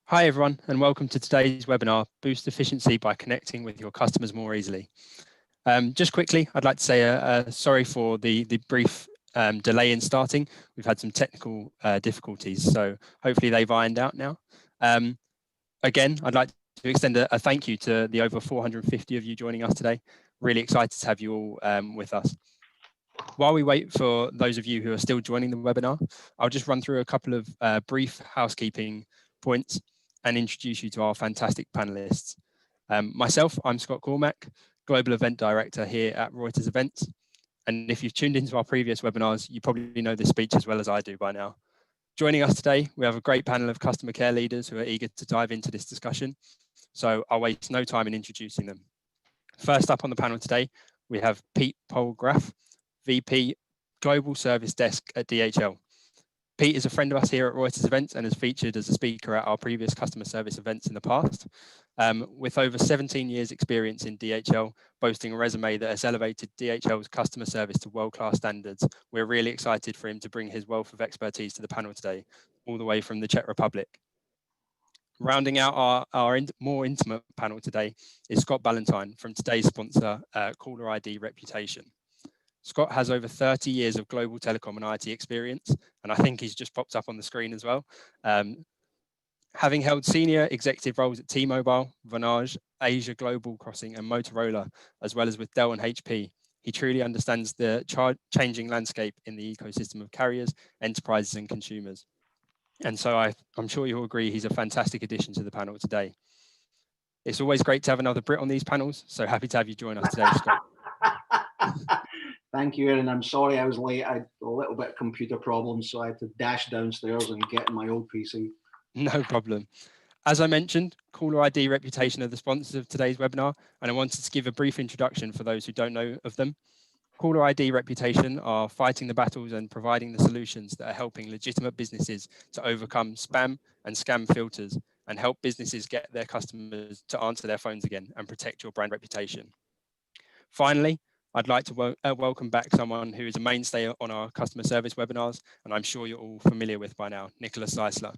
Hi everyone, and welcome to today's webinar, Boost Efficiency by Connecting with Your Customers More Easily. Just quickly, I'd like to say sorry for the brief delay in starting. We've had some technical difficulties, so hopefully they've ironed out now. Again, I'd like to extend a thank you to the over 450 of you joining us today. Really excited to have you all with us. While we wait for those of you who are still joining the webinar, I'll just run through a couple of brief housekeeping points and introduce you to our fantastic panelists. Myself, I'm Scott Cormack, Global Event Director here at Reuters Events. And if you've tuned into our previous webinars, you probably know this speech as well as I do by now. Joining us today, we have a great panel of customer care leaders who are eager to dive into this discussion. So I'll waste no time in introducing them. First up on the panel today, we have Poul-Graf, VP Global Service Desk at DHL. Pete is a friend of us here at Reuters Events and has featured as a speaker at our previous customer service events in the past. With over 17 years experience in DHL, boasting a resume that has elevated DHL's customer service to world-class standards, we're really excited for him to bring his wealth of expertise to the panel today, all the way from the Czech Republic. Rounding out our more intimate panel today is Scott Ballantyne from today's sponsor, Caller ID Reputation. Scott has over 30 years of global telecom and IT experience, and I think he's just popped up on the screen as well. Having held senior executive roles at T-Mobile, Vonage, Asia Global Crossing, and Motorola, as well as with Dell and HP, he truly understands the changing landscape in the ecosystem of carriers, enterprises, and consumers. And so I'm sure you'll agree he's a fantastic addition to the panel today. It's always great to have another Brit on these panels, so happy to have you join us today, Scott. Thank you, Aaron. I'm sorry I was late. I had a little bit of computer problems, so I had to dash downstairs and get in my old PC. No problem. As I mentioned, Caller ID Reputation are the sponsors of today's webinar, and I wanted to give a brief introduction for those who don't know of them. Caller ID Reputation are fighting the battles and providing the solutions that are helping legitimate businesses to overcome spam and scam filters and help businesses get their customers to answer their phones again and protect your brand reputation. Finally, I'd like to welcome back someone who is a mainstay on our customer service webinars, and I'm sure you're all familiar with by now, Nicholas Zeisler.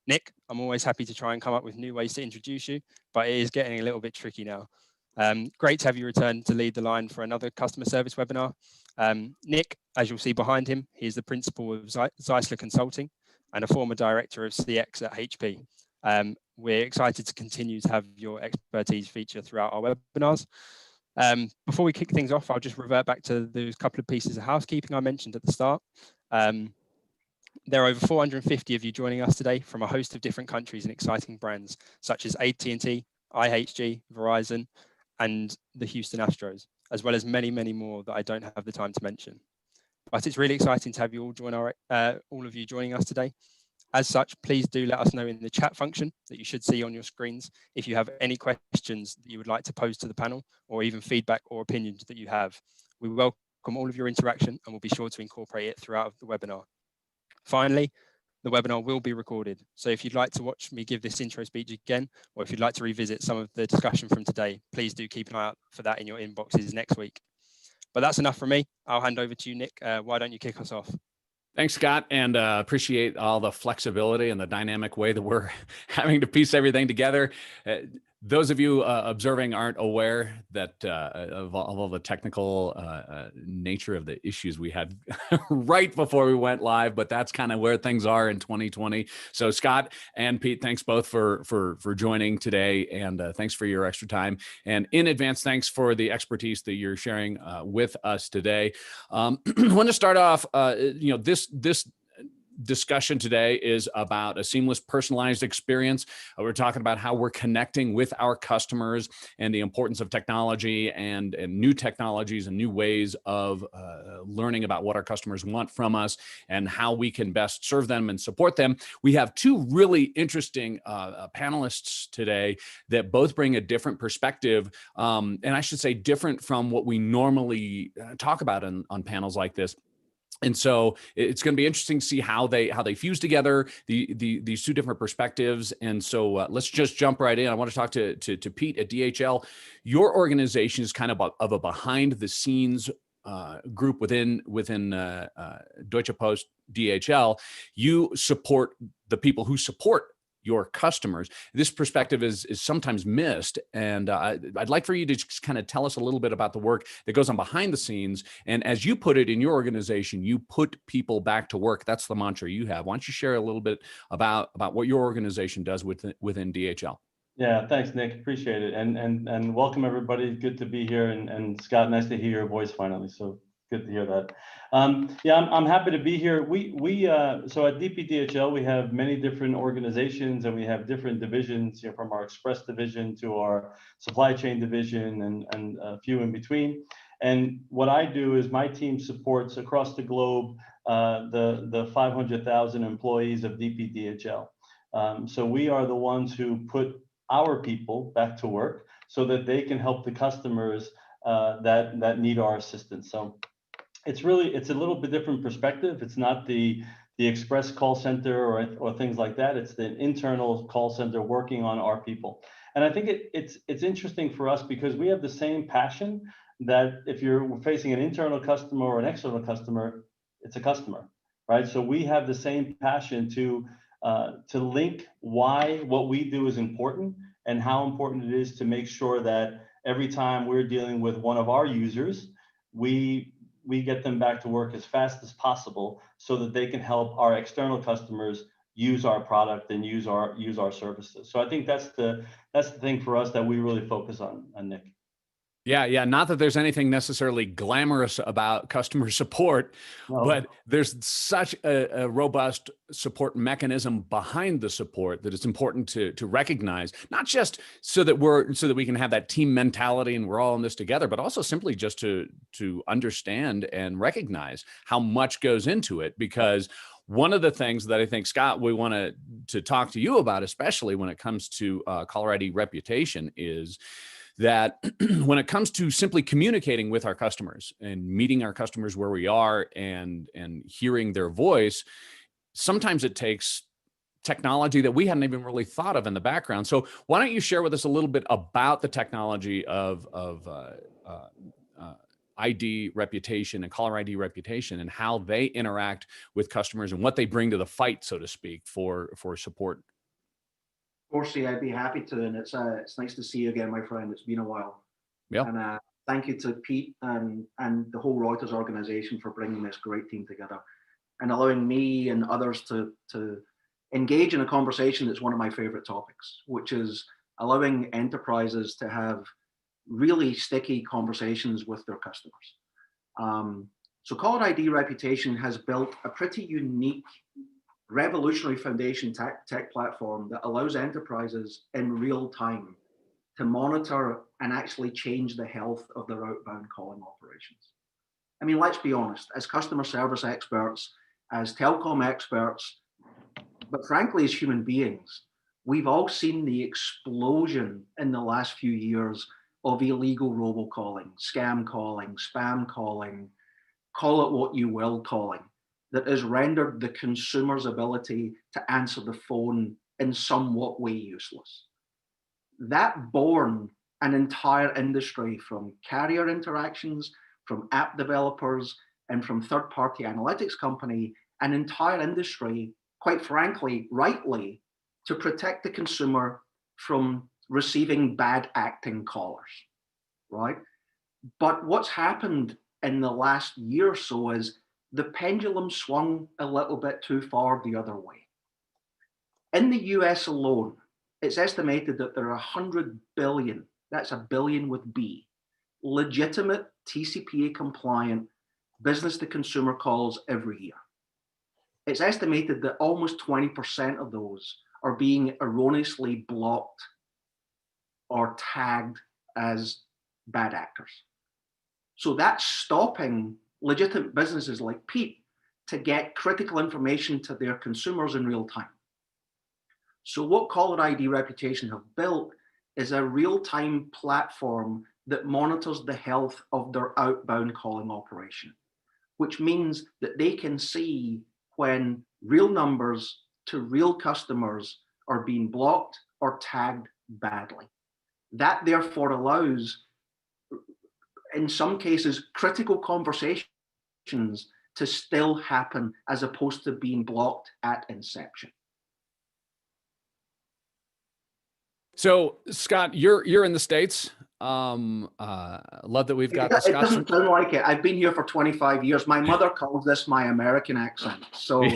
Nick, I'm always happy to try and come up with new ways to introduce you, but it is getting a little bit tricky now. Great to have you return to lead the line for another customer service webinar. Nick, as you'll see behind him, he is the principal of Zeisler Consulting and a former director of CX at HP. We're excited to continue to have your expertise feature throughout our webinars. Before we kick things off, I'll just revert back to those couple of pieces of housekeeping I mentioned at the start. There are over 450 of you joining us today from a host of different countries and exciting brands, such as AT&T, IHG, Verizon, and the Houston Astros, as well as many, many more that I don't have the time to mention. But it's really exciting to have you all join all of you joining us today. As such, please do let us know in the chat function that you should see on your screens if you have any questions that you would like to pose to the panel, or even feedback or opinions that you have. We welcome all of your interaction and we'll be sure to incorporate it throughout the webinar. Finally, the webinar will be recorded. So if you'd like to watch me give this intro speech again, or if you'd like to revisit some of the discussion from today, please do keep an eye out for that in your inboxes next week. But that's enough from me. I'll hand over to you, Nick. Why don't you kick us off? Thanks, Scott, and appreciate all the flexibility and the dynamic way that we're having to piece everything together. Those of you observing aren't aware that of all the technical nature of the issues we had right before we went live, but that's kind of where things are in 2020. So Scott and Pete, thanks both for joining today, and thanks for your extra time. And in advance, thanks for the expertise that you're sharing with us today. I want to start off, this discussion today is about a seamless, personalized experience. We're talking about how we're connecting with our customers and the importance of technology and new technologies and new ways of learning about what our customers want from us and how we can best serve them and support them. We have two really interesting panelists today that both bring a different perspective, and I should say different from what we normally talk about on panels like this. And so it's going to be interesting to see how they fuse together these two different perspectives. And so let's just jump right in. I want to talk to Pete at DHL. Your organization is kind of a behind the scenes group within Deutsche Post DHL. You support the people who support your customers. This perspective is sometimes missed. And I'd like for you to just kind of tell us a little bit about the work that goes on behind the scenes. And as you put it in your organization, you put people back to work. That's the mantra you have. Why don't you share a little bit about what your organization does within DHL? Yeah, thanks, Nick. Appreciate it. And welcome, everybody. Good to be here. And Scott, nice to hear your voice finally. So good to hear that. Yeah, I'm happy to be here. So at DPDHL, we have many different organizations and we have different divisions, from our express division to our supply chain division and a few in between. And what I do is my team supports across the globe the 500,000 employees of DPDHL. So we are the ones who put our people back to work so that they can help the customers that need our assistance. So it's a little bit different perspective. It's not the express call center or things like that. It's the internal call center working on our people. And I think it's interesting for us because we have the same passion that if you're facing an internal customer or an external customer, it's a customer, right? So we have the same passion to link why what we do is important and how important it is to make sure that every time we're dealing with one of our users, we get them back to work as fast as possible so that they can help our external customers use our product and use our services. So I think that's the thing for us that we really focus on, Nick. Yeah. Not that there's anything necessarily glamorous about customer support, but there's such a robust support mechanism behind the support that it's important to recognize, not just so that we can have that team mentality and we're all in this together, but also simply just to understand and recognize how much goes into it. Because one of the things that I think, Scott, we want to talk to you about, especially when it comes to caller ID reputation, is that when it comes to simply communicating with our customers and meeting our customers where we are and hearing their voice, sometimes it takes technology that we hadn't even really thought of in the background. So why don't you share with us a little bit about the technology of ID reputation and caller ID reputation and how they interact with customers and what they bring to the fight, so to speak, for support? Of course, yeah, I'd be happy to, and it's nice to see you again, my friend. It's been a while. Yeah. And thank you to Pete and the whole Reuters organization for bringing this great team together and allowing me and others to engage in a conversation that's one of my favorite topics, which is allowing enterprises to have really sticky conversations with their customers. So caller ID reputation has built a pretty unique revolutionary foundation tech platform that allows enterprises in real time to monitor and actually change the health of their outbound calling operations. I mean, let's be honest, as customer service experts, as telecom experts, but frankly, as human beings, we've all seen the explosion in the last few years of illegal robocalling, scam calling, spam calling, call it what you will calling, that has rendered the consumer's ability to answer the phone in somewhat way useless. That born an entire industry from carrier interactions, from app developers, and from third-party analytics company, an entire industry, quite frankly, rightly, to protect the consumer from receiving bad acting callers, right? But what's happened in the last year or so is the pendulum swung a little bit too far the other way. In the US alone, it's estimated that there are 100 billion, that's a billion with B, legitimate TCPA compliant business to consumer calls every year. It's estimated that almost 20% of those are being erroneously blocked or tagged as bad actors. So that's stopping legitimate businesses like Pete to get critical information to their consumers in real time. So what Caller ID Reputation have built is a real-time platform that monitors the health of their outbound calling operation, which means that they can see when real numbers to real customers are being blocked or tagged badly. That therefore allows, in some cases, critical conversations to still happen as opposed to being blocked at inception. So Scott, you're in the States. Love that we've got the It Scots. doesn't sound like it. I've been here for 25 years. My mother calls this my American accent. So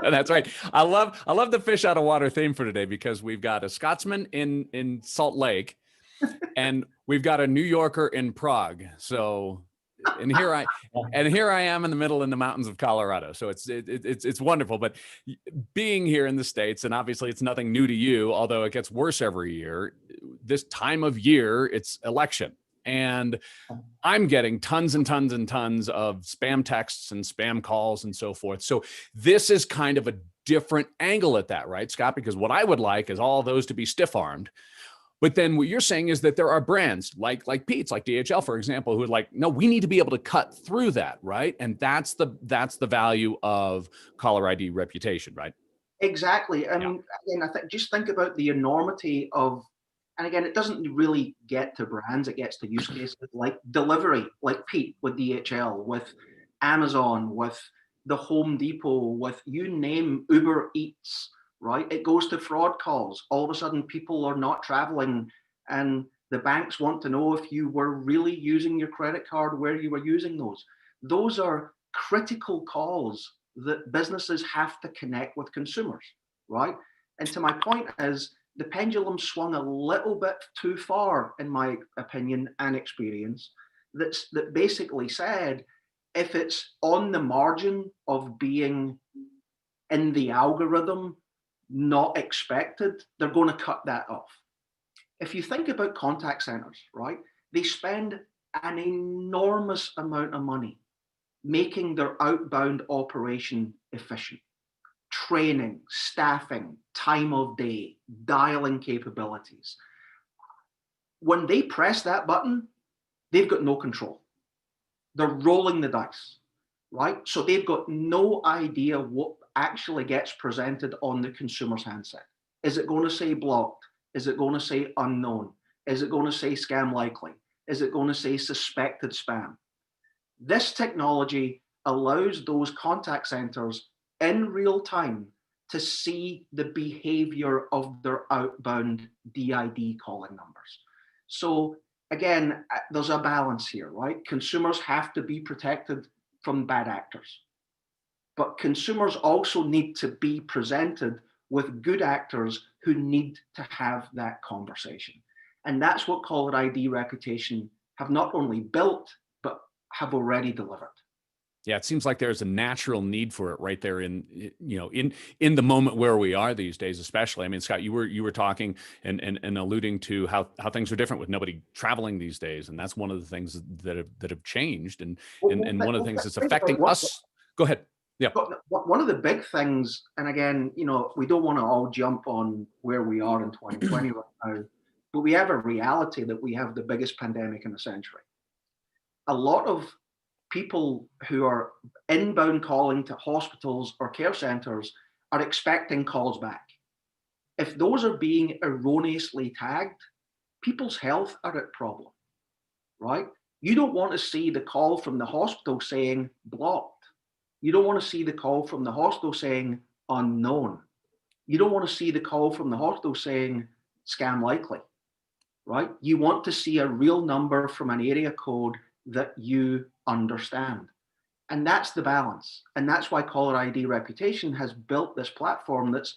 That's right. I love the fish out of water theme for today, because we've got a Scotsman in Salt Lake and we've got a New Yorker in Prague. So, and here I am in the middle in the mountains of Colorado. So it's wonderful. But being here in the States, and obviously it's nothing new to you, although it gets worse every year. This time of year, it's election, and I'm getting tons and tons and tons of spam texts and spam calls and so forth. So this is kind of a different angle at that, right, Scott? Because what I would like is all those to be stiff-armed. But then what you're saying is that there are brands like Pete's, like DHL, for example, who are like, no, we need to be able to cut through that, right? And that's the value of caller ID reputation, right? exactly. I mean, again, just think about the enormity of, and again, it doesn't really get to brands, it gets to use cases like delivery, like Pete with DHL, with Amazon, with the Home Depot, with you name Uber Eats, right? It goes to fraud calls. All of a sudden, people are not traveling and the banks want to know if you were really using your credit card, where you were using those. Those are critical calls that businesses have to connect with consumers, right? And to my point is, the pendulum swung a little bit too far, in my opinion and experience, that basically said, if it's on the margin of being in the algorithm, not expected, they're going to cut that off. If you think about contact centers, right, they spend an enormous amount of money making their outbound operation efficient. Training, staffing, time of day, dialing capabilities. When they press that button, they've got no control. They're rolling the dice, right? So they've got no idea what actually gets presented on the consumer's handset. Is it going to say blocked? Is it going to say unknown? Is it going to say scam likely? Is it going to say suspected spam? This technology allows those contact centers in real time to see the behavior of their outbound DID calling numbers. So again, there's a balance here, right? Consumers have to be protected from bad actors, but consumers also need to be presented with good actors who need to have that conversation. And that's what caller ID reputation have not only built, but have already delivered. Yeah, it seems like there's a natural need for it right there in the moment where we are these days, especially. I mean, Scott, you were talking and alluding to how things are different with nobody traveling these days, and that's one of the things that have changed, and one of the things that's affecting us. Go ahead. Yeah. One of the big things, and again, we don't want to all jump on where we are in 2020 right now, but we have a reality that we have the biggest pandemic in a century. A lot of people who are inbound calling to hospitals or care centers are expecting calls back. If those are being erroneously tagged, people's health are at problem, right? You don't want to see the call from the hospital saying blocked. You don't want to see the call from the hospital saying unknown. You don't want to see the call from the hospital saying scam likely, right? You want to see a real number from an area code that you understand. And that's the balance. And that's why caller ID reputation has built this platform that's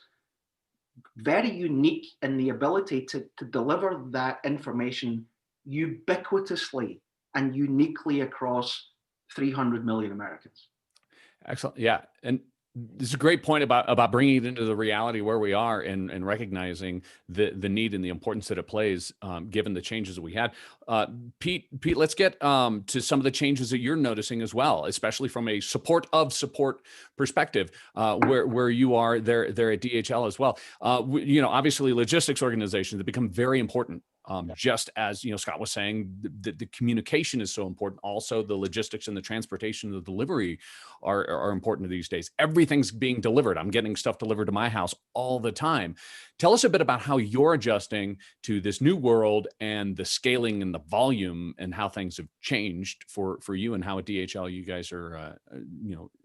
very unique in the ability to deliver that information ubiquitously and uniquely across 300 million Americans. Excellent. Yeah. And this is a great point about bringing it into the reality where we are and recognizing the need and the importance that it plays, given the changes that we had. Pete, let's get to some of the changes that you're noticing as well, especially from a support perspective, where you are there at DHL as well. Obviously logistics organizations have become very important. Just as Scott was saying, the communication is so important. Also, the logistics and the transportation, the delivery are important these days. Everything's being delivered. I'm getting stuff delivered to my house all the time. Tell us a bit about how you're adjusting to this new world and the scaling and the volume and how things have changed for you, and how at DHL you guys are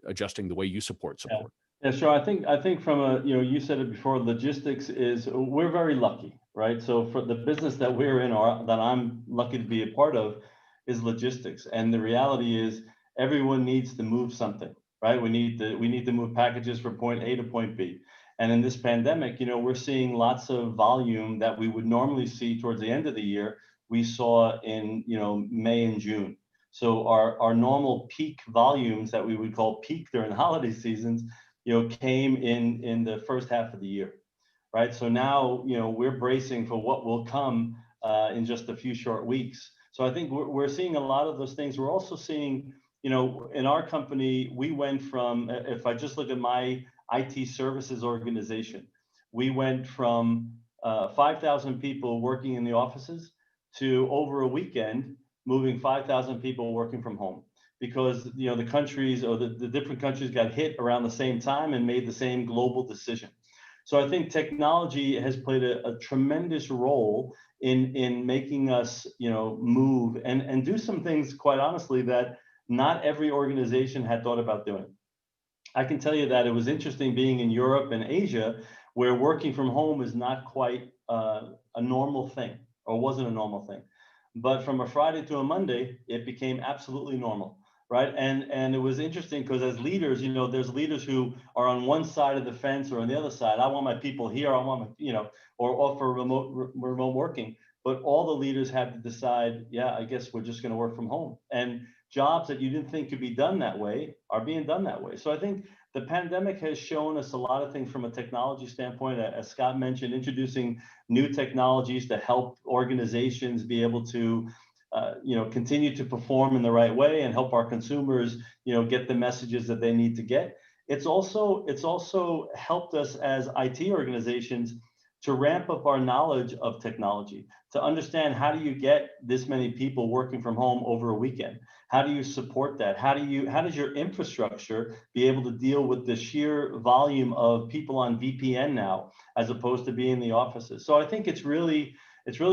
adjusting the way you support. Yeah. Yeah, sure. I think from a, you said it before, logistics is, we're very lucky, right? So for the business that we're in, or that I'm lucky to be a part of, is logistics. And the reality is everyone needs to move something, right? We need to move packages from point A to point B. And in this pandemic, we're seeing lots of volume that we would normally see towards the end of the year. We saw in, May and June. So our normal peak volumes that we would call peak during the holiday seasons, came in the first half of the year, right? So now, we're bracing for what will come in just a few short weeks. So I think we're seeing a lot of those things. We're also seeing, in our company, we went from, if I just look at my IT services organization, we went from 5,000 people working in the offices to, over a weekend, moving 5,000 people working from home, because the countries, or the different countries, got hit around the same time and made the same global decision. So I think technology has played a tremendous role in making us move and do some things, quite honestly, that not every organization had thought about doing. I can tell you that it was interesting being in Europe and Asia, where working from home is not quite a normal thing, or wasn't a normal thing. But from a Friday to a Monday, it became absolutely normal, right? And it was interesting because as leaders, there's leaders who are on one side of the fence or on the other side. I want my people here, I want my, or offer remote working. But all the leaders had to decide, yeah, I guess we're just going to work from home. And jobs that you didn't think could be done that way are being done that way. So I think the pandemic has shown us a lot of things from a technology standpoint. As Scott mentioned, introducing new technologies to help organizations be able to continue to perform in the right way and help our consumers, get the messages that they need to get. It's also helped us as IT organizations to ramp up our knowledge of technology, to understand, how do you get this many people working from home over a weekend? How do you support that? How does your infrastructure be able to deal with the sheer volume of people on VPN now, as opposed to being in the offices? So I think it's really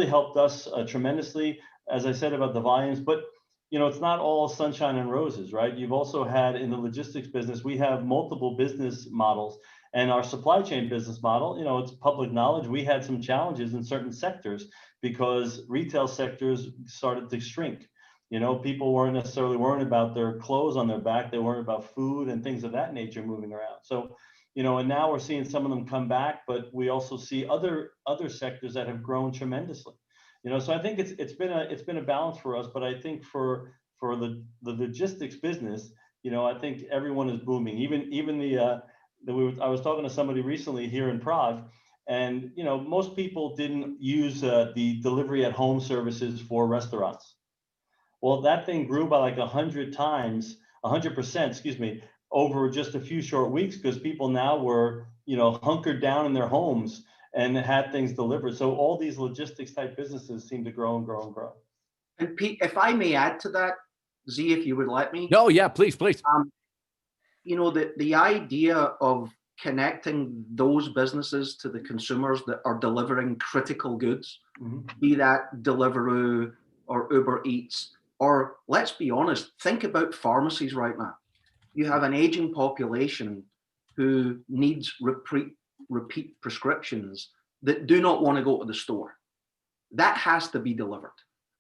helped us tremendously, as I said, about the volumes. But it's not all sunshine and roses, right? You've also had, in the logistics business, we have multiple business models. And our supply chain business model, it's public knowledge, we had some challenges in certain sectors because retail sectors started to shrink. People weren't necessarily worried about their clothes on their back. They worried about food and things of that nature moving around. So, and now we're seeing some of them come back, but we also see other sectors that have grown tremendously. So I think it's been a balance for us. But I think for the logistics business, I think everyone is booming. Even I was talking to somebody recently here in Prague, and most people didn't use the delivery at home services for restaurants. Well, that thing grew by like 100%, excuse me, over just a few short weeks, because people now were, hunkered down in their homes and had things delivered. So all these logistics type businesses seem to grow and grow and grow. And Pete, if I may add to that, Z, if you would let me. No, yeah, please. The idea of connecting those businesses to the consumers that are delivering critical goods, be that Deliveroo or Uber Eats, or let's be honest, think about pharmacies right now. You have an aging population who needs repeat prescriptions that do not want to go to the store. That has to be delivered.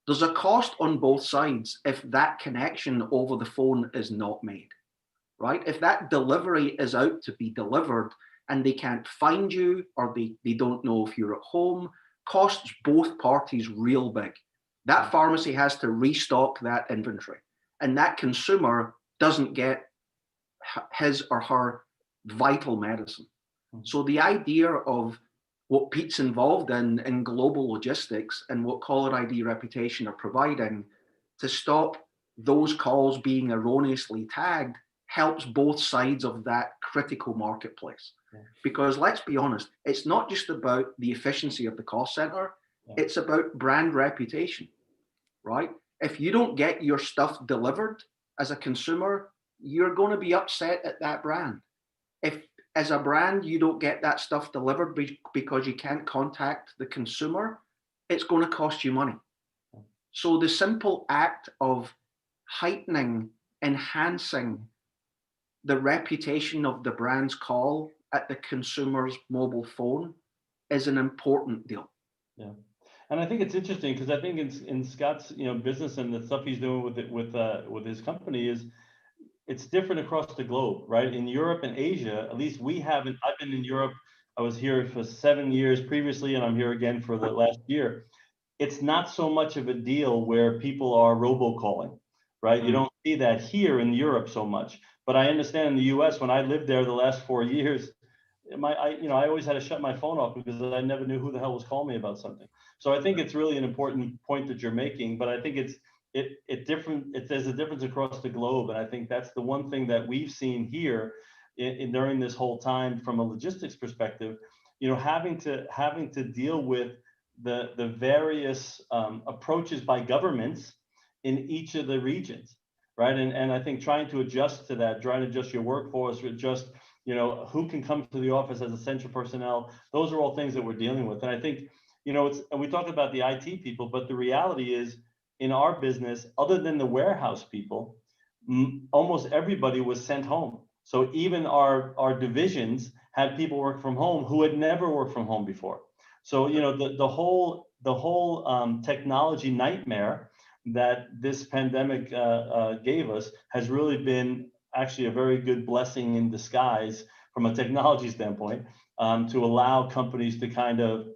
There's a cost on both sides if that connection over the phone is not made, right? If that delivery is out to be delivered and they can't find you, or they don't know if you're at home, costs both parties real big. That pharmacy has to restock that inventory, and that consumer doesn't get his or her vital medicine. So the idea of what Pete's involved in global logistics and what Caller ID Reputation are providing to stop those calls being erroneously tagged helps both sides of that critical marketplace. Because let's be honest, it's not just about the efficiency of the cost center, it's about brand reputation, right? If you don't get your stuff delivered as a consumer, you're going to be upset at that brand. If as a brand you don't get that stuff delivered because you can't contact the consumer, it's going to cost you money. So the simple act of heightening, enhancing the reputation of the brand's call at the consumer's mobile phone is an important deal. Yeah. And I think it's interesting because I think in Scott's business and the stuff he's doing with his company is it's different across the globe, right? In Europe and Asia, at least we haven't. I've been in Europe. I was here for 7 years previously, and I'm here again for the last year. It's not so much of a deal where people are robocalling, right? You don't see that here in Europe so much. But I understand in the U.S. when I lived there the last 4 years, I always had to shut my phone off because I never knew who the hell was calling me about something. So I think it's really an important point that you're making, but I think there's a difference across the globe. And I think that's the one thing that we've seen here during this whole time from a logistics perspective, having to deal with the various approaches by governments in each of the regions, right? And I think trying to adjust to that, trying to adjust your workforce, adjust who can come to the office as essential personnel. Those are all things that we're dealing with. And I think, and we talk about the IT people, but the reality is in our business, other than the warehouse people, almost everybody was sent home. So even our divisions had people work from home who had never worked from home before. So, the whole technology nightmare that this pandemic gave us has really been actually a very good blessing in disguise from a technology standpoint, to allow companies to kind of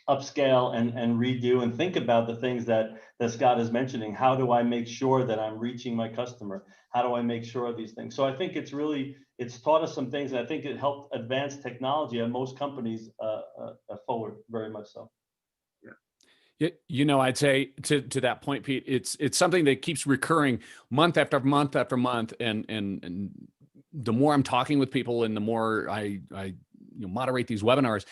upscale and redo and think about the things that Scott is mentioning. How do I make sure that I'm reaching my customer? How do I make sure of these things? So I think it's taught us some things, and I think it helped advance technology at most companies forward, very much so. I'd say to that point, Pete, it's something that keeps recurring month after month after month, and the more I'm talking with people and the more I moderate these webinars,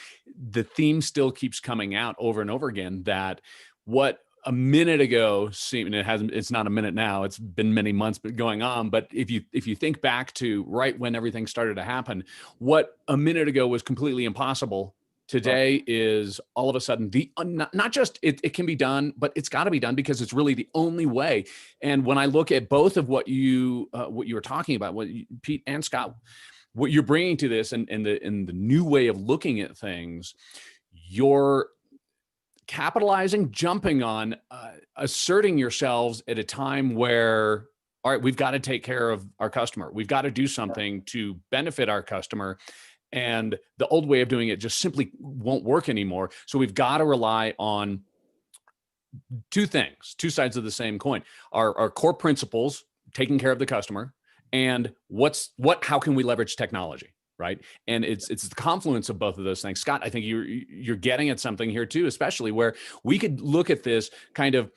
the theme still keeps coming out over and over again, that what a minute ago seemed, and it's not a minute now, it's been many months going on, but if you think back to right when everything started to happen, what a minute ago was completely impossible today is all of a sudden not just it can be done, but it's got to be done because it's really the only way. And when I look at both of what you were talking about, Pete and Scott, what you're bringing to this and the new way of looking at things, you're capitalizing, jumping on, asserting yourselves at a time where, all right, we've got to take care of our customer. We've got to do something to benefit our customer. And the old way of doing it just simply won't work anymore. So we've got to rely on two things, two sides of the same coin: our core principles, taking care of the customer, and how can we leverage technology, right? And it's the confluence of both of those things. Scott, I think you're getting at something here too, especially where we could look at this kind of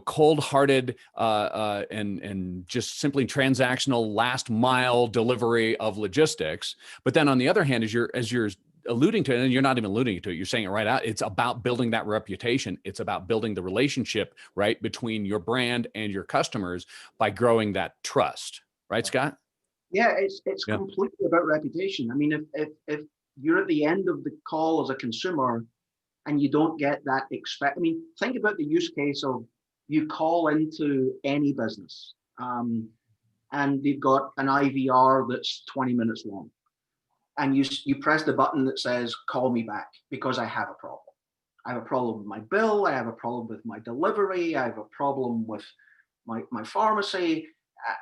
cold-hearted and just simply transactional last mile delivery of logistics. But then on the other hand, as you're alluding to it, and you're not even alluding to it, you're saying it right out, it's about building that reputation. It's about building the relationship, right, between your brand and your customers by growing that trust. Right, Scott? Yeah, it's completely about reputation. I mean, if you're at the end of the call as a consumer and you don't get that think about the use case of you call into any business and they've got an IVR that's 20 minutes long, and you press the button that says call me back because I have a problem. I have a problem with my bill, I have a problem with my delivery, I have a problem with my pharmacy,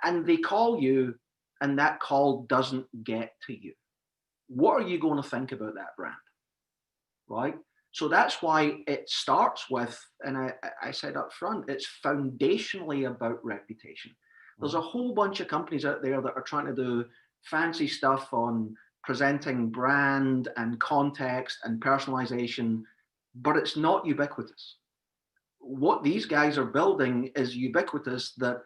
and they call you and that call doesn't get to you. What are you going to think about that brand, right? So that's why it starts with, and I said up front, it's foundationally about reputation. There's a whole bunch of companies out there that are trying to do fancy stuff on presenting brand and context and personalization, but it's not ubiquitous. What these guys are building is ubiquitous, that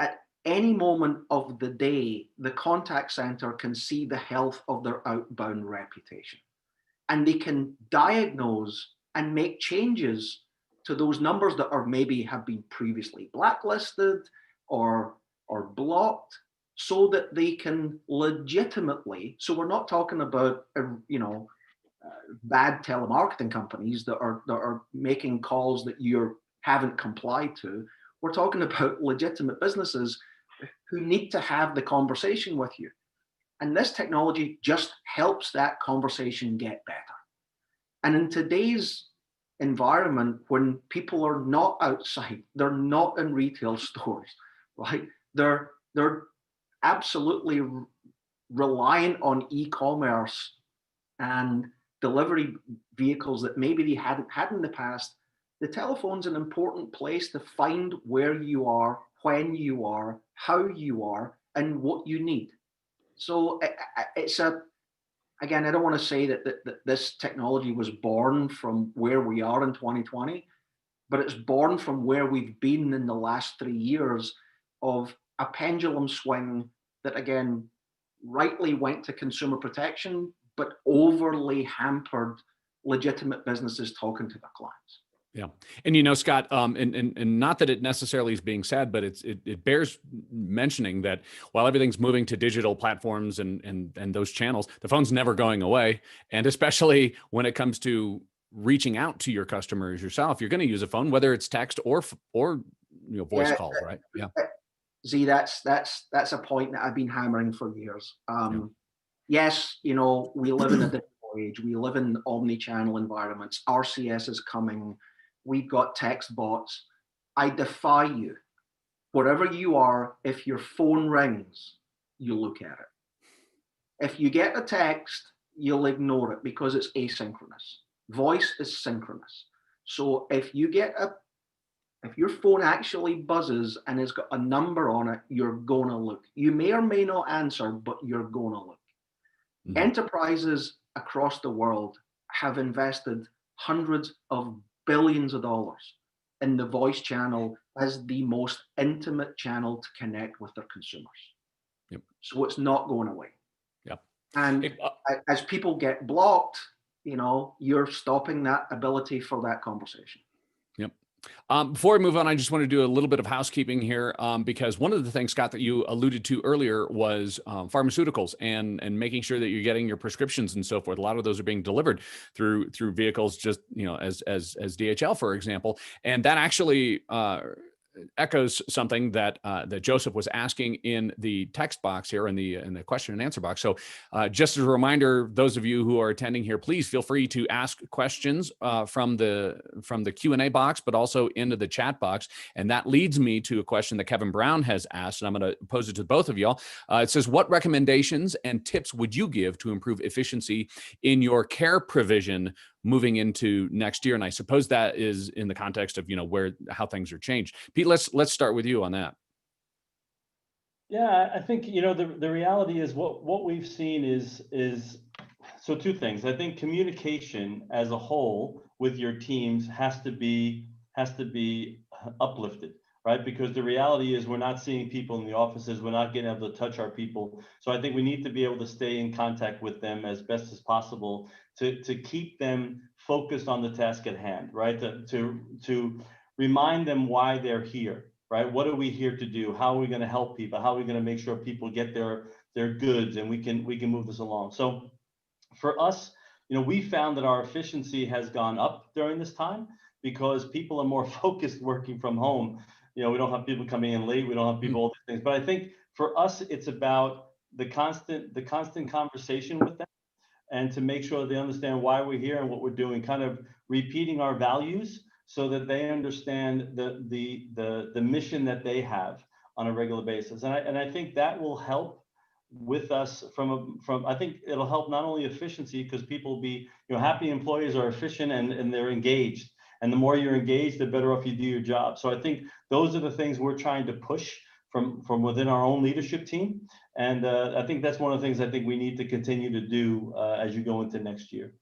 at any moment of the day, the contact center can see the health of their outbound reputation. And they can diagnose and make changes to those numbers that are maybe have been previously blacklisted or blocked, so that they can legitimately, so we're not talking about bad telemarketing companies that are making calls that you haven't complied to. We're talking about legitimate businesses who need to have the conversation with you. And this technology just helps that conversation get better. And in today's environment, when people are not outside, they're not in retail stores, right? They're absolutely reliant on e-commerce and delivery vehicles that maybe they hadn't had in the past. The telephone's an important place to find where you are, when you are, how you are, and what you need. So it's again, I don't want to say that this technology was born from where we are in 2020, but it's born from where we've been in the last 3 years of a pendulum swing that, again, rightly went to consumer protection, but overly hampered legitimate businesses talking to their clients. Yeah. And Scott, and not that it necessarily is being said, but it bears mentioning that while everything's moving to digital platforms and those channels, the phone's never going away. And especially when it comes to reaching out to your customers yourself, you're going to use a phone, whether it's text or voice calls, right? Yeah. Z, that's a point that I've been hammering for years. Yes, we live in a digital age. We live in omni-channel environments. RCS is coming. We've got text bots. I defy you, wherever you are, if your phone rings, you look at it. If you get a text, you'll ignore it because it's asynchronous. Voice is synchronous. So if your phone actually buzzes and has got a number on it, you're gonna look. You may or may not answer, but you're gonna look. Mm-hmm. Enterprises across the world have invested hundreds of billions of dollars in the voice channel as the most intimate channel to connect with their consumers. Yep. So it's not going away. Yep. And as people get blocked, you're stopping that ability for that conversation. Yep. Before we move on, I just want to do a little bit of housekeeping here, because one of the things, Scott, that you alluded to earlier was pharmaceuticals and making sure that you're getting your prescriptions and so forth. A lot of those are being delivered through vehicles, just as DHL, for example, and that actually echoes something that Joseph was asking in the text box here in the question and answer box. So just as a reminder, those of you who are attending here, please feel free to ask questions from the Q&A box, but also into the chat box. And that leads me to a question that Kevin Brown has asked, and I'm going to pose it to both of y'all. It says, what recommendations and tips would you give to improve efficiency in your care provision moving into next year? And I suppose that is in the context of, how things are changed. Pete, let's start with you on that. Yeah, I think, the reality is what we've seen is so two things. I think communication as a whole with your teams has to be uplifted, right? Because the reality is we're not seeing people in the offices. We're not getting able to touch our people. So I think we need to be able to stay in contact with them as best as possible to keep them focused on the task at hand, right? To remind them why they're here, right? What are we here to do? How are we going to help people? How are we going to make sure people get their goods and we can move this along? So for us, we found that our efficiency has gone up during this time because people are more focused working from home. We don't have people coming in late. We don't have people, all these things. But I think for us, it's about the constant conversation with them and to make sure they understand why we're here and what we're doing, kind of repeating our values so that they understand the mission that they have on a regular basis. And I think that will help with us I think it'll help not only efficiency, because people will be, happy employees are efficient and they're engaged. And the more you're engaged, the better off you do your job. So I think those are the things we're trying to push from within our own leadership team. And I think that's one of the things I think we need to continue to do as you go into next year.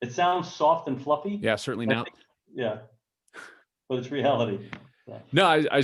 It sounds soft and fluffy. Yeah, certainly now. Yeah, but it's reality. Yeah. No, I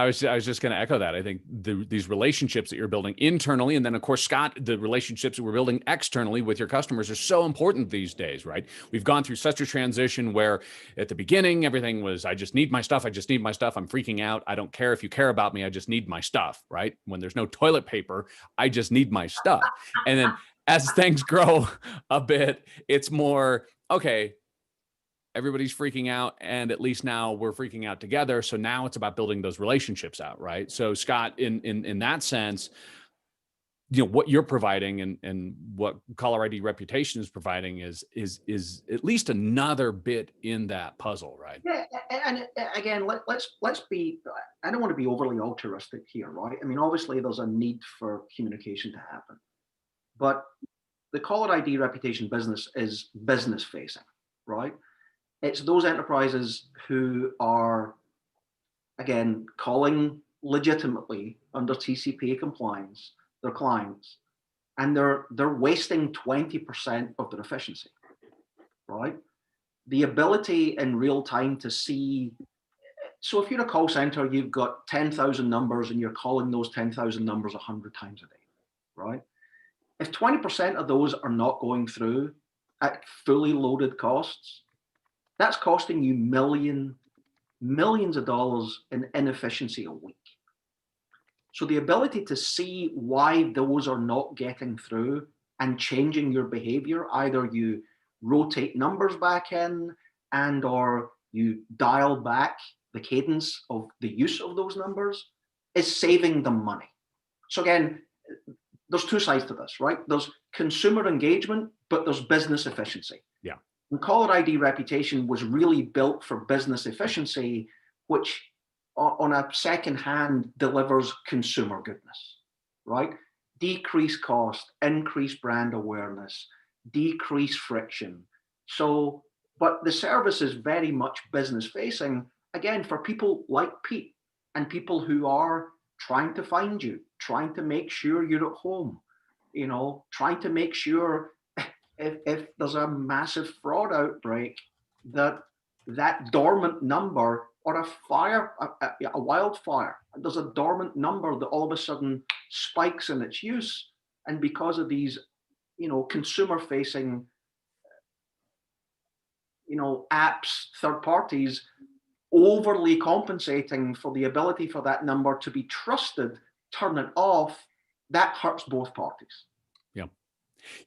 was just going to echo that. I think these relationships that you're building internally, and then of course, Scott, the relationships that we're building externally with your customers are so important these days, right? We've gone through such a transition where at the beginning, everything was, I just need my stuff. I just need my stuff. I'm freaking out. I don't care if you care about me. I just need my stuff, right? When there's no toilet paper, I just need my stuff. And then as things grow a bit, it's more, okay, everybody's freaking out, and at least now we're freaking out together. So now it's about building those relationships out, right? So Scott, in that sense, what you're providing and what Caller ID Reputation is providing is at least another bit in that puzzle, right? Yeah, and again, let's be. I don't want to be overly altruistic here, right? I mean, obviously, there's a need for communication to happen, but the Caller ID Reputation business is business facing, right? It's those enterprises who are, again, calling legitimately under TCPA compliance their clients, and they're wasting 20% of their efficiency, right? The ability in real time to see. So if you're a call center, you've got 10,000 numbers and you're calling those 10,000 numbers 100 times a day, right? If 20% of those are not going through at fully loaded costs, that's costing you millions of dollars in inefficiency a week. So the ability to see why those are not getting through and changing your behavior, either you rotate numbers back in and or you dial back the cadence of the use of those numbers, is saving them money. So again, there's two sides to this, right? There's consumer engagement, but there's business efficiency. Yeah. And Caller ID Reputation was really built for business efficiency, which on a second hand delivers consumer goodness, right? Decrease cost, increase brand awareness, decrease friction. So, but the service is very much business facing, again, for people like Pete and people who are trying to find you, trying to make sure you're at home, trying to make sure if there's a massive fraud outbreak, that dormant number, or a fire, a wildfire, there's a dormant number that all of a sudden spikes in its use. And because of these, consumer facing, apps, third parties, overly compensating for the ability for that number to be trusted, turn it off, that hurts both parties.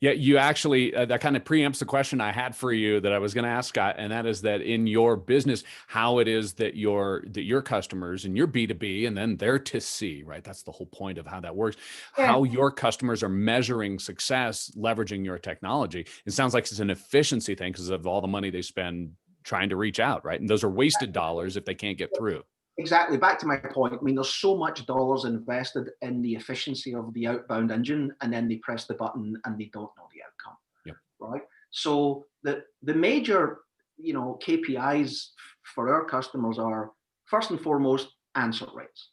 Yeah, you actually, that kind of preempts the question I had for you that I was going to ask, Scott, and that is that in your business, how it is that your customers and your B2B and then their to C, right? That's the whole point of how that works. Yeah. How your customers are measuring success, leveraging your technology. It sounds like it's an efficiency thing because of all the money they spend trying to reach out, right? And those are wasted dollars if they can't get through. Exactly. Back to my point. I mean, there's so much dollars invested in the efficiency of the outbound engine, and then they press the button and they don't know the outcome. Yep. Right. So the major, KPIs for our customers are, first and foremost, answer rates.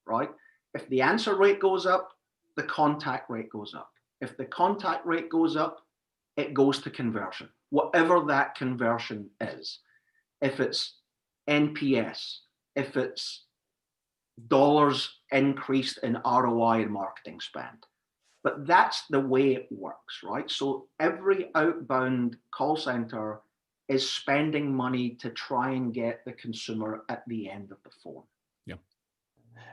Right. If the answer rate goes up, the contact rate goes up. If the contact rate goes up, it goes to conversion, whatever that conversion is. If it's NPS, if it's dollars increased in ROI and marketing spend. But that's the way it works, right? So every outbound call center is spending money to try and get the consumer at the end of the phone. Yeah.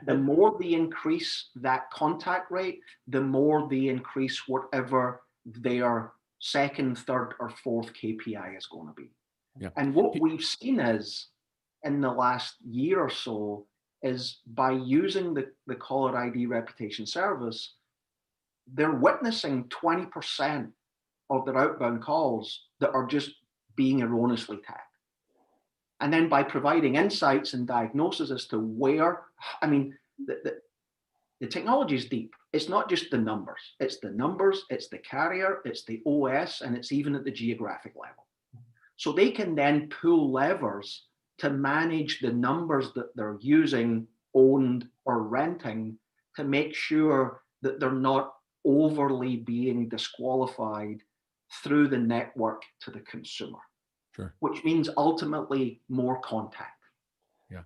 The more they increase that contact rate, the more they increase whatever their second, third, or fourth KPI is going to be. Yeah. And what we've seen is, in the last year or so, is by using the Caller ID Reputation service, they're witnessing 20% of their outbound calls that are just being erroneously tagged. And then by providing insights and diagnosis as to where, I mean, the technology is deep. It's not just the numbers. It's the numbers, it's the carrier, it's the OS, and it's even at the geographic level. So they can then pull levers to manage the numbers that they're using, owned, or renting, to make sure that they're not overly being disqualified through the network to the consumer. Sure. Which means ultimately more contact. Yeah.